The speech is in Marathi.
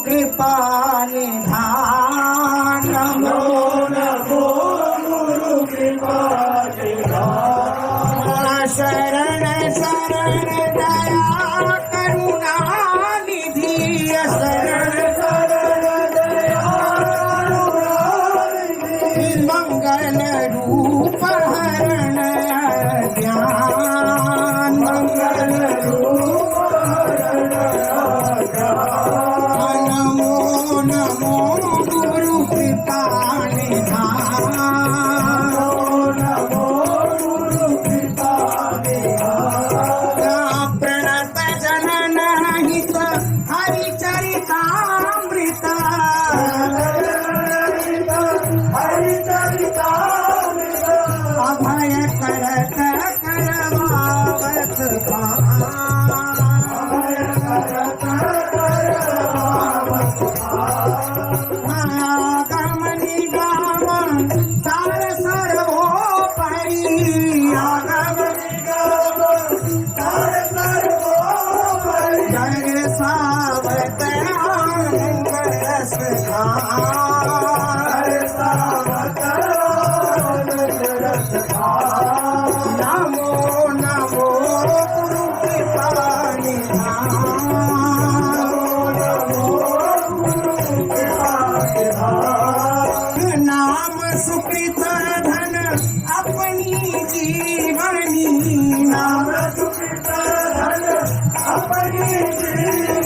कृपा निधान नमो नमो गुरु कृपा निधान शरण शरण दया करुणा निधि शरण शरण दया मंगल रूप हरण ज्ञान मंगल रूप हरण नमो नमो गुरु कृपा निधान नमो गुरु कृपा निधान प्रणत जनन हित हरिचरितामृत अभय करत करवावत आगम निगम सार सर्वोपरि आगम निगम सार सर्वोपरि जग सावत आनंद रस नमो नमो गुरु कृपा निधान नाम सुकृत धन अपनी जीवनी नाम सुकृत धन अपनी जीवनी